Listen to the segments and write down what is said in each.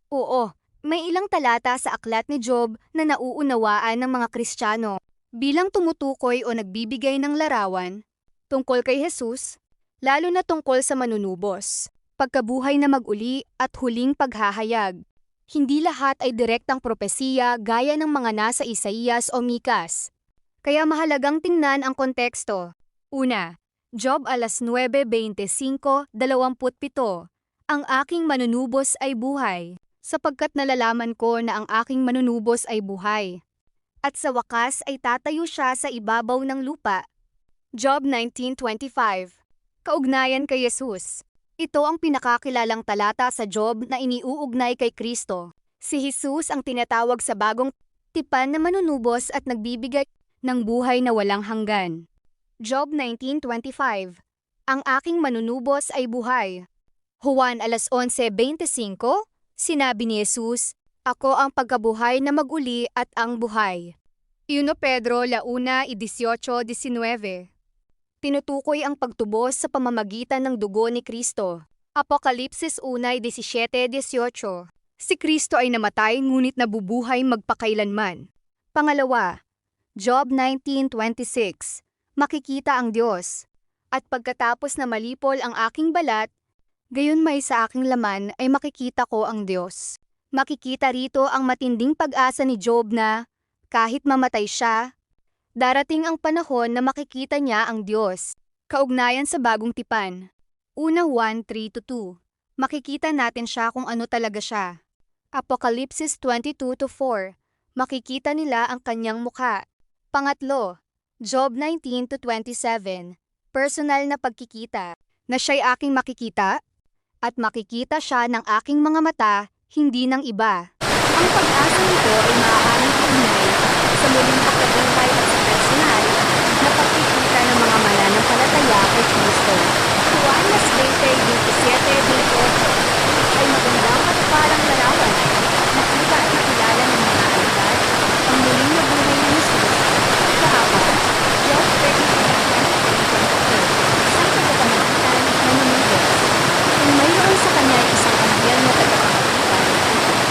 Oo, may ilang talata sa aklat ni Job na nauunawaan ng mga Kristiyano bilang tumutukoy o nagbibigay ng larawan tungkol kay Jesus, lalo na tungkol sa manunubos, pagkabuhay na mag-uli at huling paghahayag. Hindi lahat ay direktang propesiya gaya ng mga nasa Isaías o Mikas. Kaya mahalagang tingnan ang konteksto. Una, Job 9:25-27. Ang aking manunubos ay buhay, sapagkat nalalaman ko na ang aking manunubos ay buhay. At sa wakas ay tatayo siya sa ibabaw ng lupa. Job 19:25. Kaugnayan kay Jesus. Ito ang pinakakilalang talata sa Job na iniuugnay kay Kristo. Si Jesus ang tinatawag sa bagong tipan na manunubos at nagbibigay ng buhay na walang hanggan. Job 19:25. Ang aking manunubos ay buhay. Juan 11:25. Sinabi ni Jesus, "Ako ang pagkabuhay na mag-uli at ang buhay." 1 Pedro 1:18-19. Tinutukoy ang pagtubos sa pamamagitan ng dugo ni Kristo. Apokalipsis 1:17-18. Si Kristo ay namatay ngunit nabubuhay magpakailanman. Pangalawa, Job 19:26. Makikita ang Diyos. At pagkatapos na malipol ang aking balat, gayon may sa aking laman ay makikita ko ang Diyos. Makikita rito ang matinding pag-asa ni Job na, kahit mamatay siya, darating ang panahon na makikita niya ang Diyos. Kaugnayan sa bagong tipan. Una Juan 3:2. Makikita natin siya kung ano talaga siya. Apokalipsis 22:4. Makikita nila ang kanyang mukha. Pangatlo, Job 19:27. Personal na pagkikita. Na siya'y aking makikita, at makikita siya ng aking mga mata, hindi ng iba. Ang pag-asa nito ay maaaring kaugnay sa muling pagkabuhay at sa personal na pagkikita ng mga mananampalataya kay Kristo. Juan 20:27-28 ay magandang at parang larawan. Nakita at nakilala ng mga alagad ang muling nabuhay ni Jesus. Ikaapat, Job 32:23. Isang tagapamagitan na manunubos. Kung mayroon sa kanya isang anghel na tagapamagitan,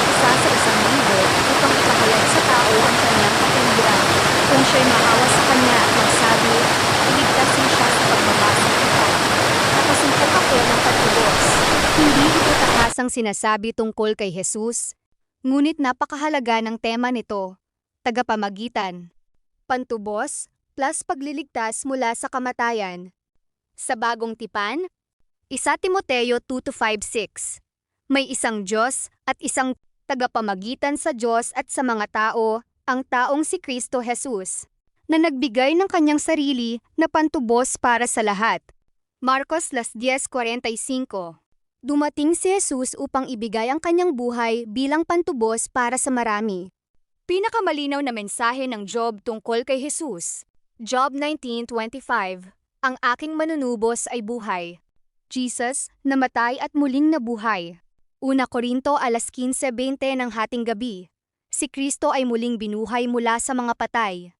isa sa 1,000 upang ipahayag sa tao ang kanyang kapaligiran. Kung siya'y maawa sa kanya at magsabi, iligtasin siya sa pagbabasa kita. Nakasumpok ako ng pagtubos. Hindi ito takasang sinasabi tungkol kay Jesus, ngunit napakahalaga ng tema nito, tagapamagitan. Pantubos plus pagliligtas mula sa kamatayan. Sa bagong tipan, 1 Timoteo 2:5-6. May isang Diyos at isang tagapamagitan sa Diyos at sa mga tao, ang taong si Kristo Jesus, na nagbigay ng kanyang sarili na pantubos para sa lahat. Marcos 10:45. Dumating si Jesus upang ibigay ang kanyang buhay bilang pantubos para sa marami. Pinakamalinaw na mensahe ng Job tungkol kay Jesus. Job 19:25. Ang aking manunubos ay buhay. Jesus, namatay at muling nabuhay. 1 Korinto 15:20 ng hating gabi. Si Kristo ay muling binuhay mula sa mga patay.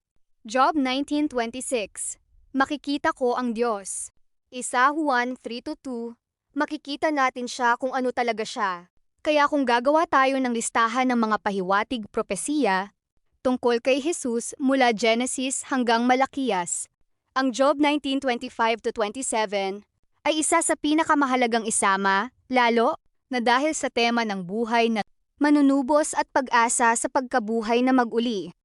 Job 19:26. Makikita ko ang Diyos. 1 Juan 3:2. Makikita natin siya kung ano talaga siya. Kaya kung gagawa tayo ng listahan ng mga pahiwatig propesiya tungkol kay Jesus mula Genesis hanggang Malakiyas, ang Job 19:25-27 ay isa sa pinakamahalagang isama, lalo na dahil sa tema ng buhay na manunubos at pag-asa sa pagkabuhay na mag-uli.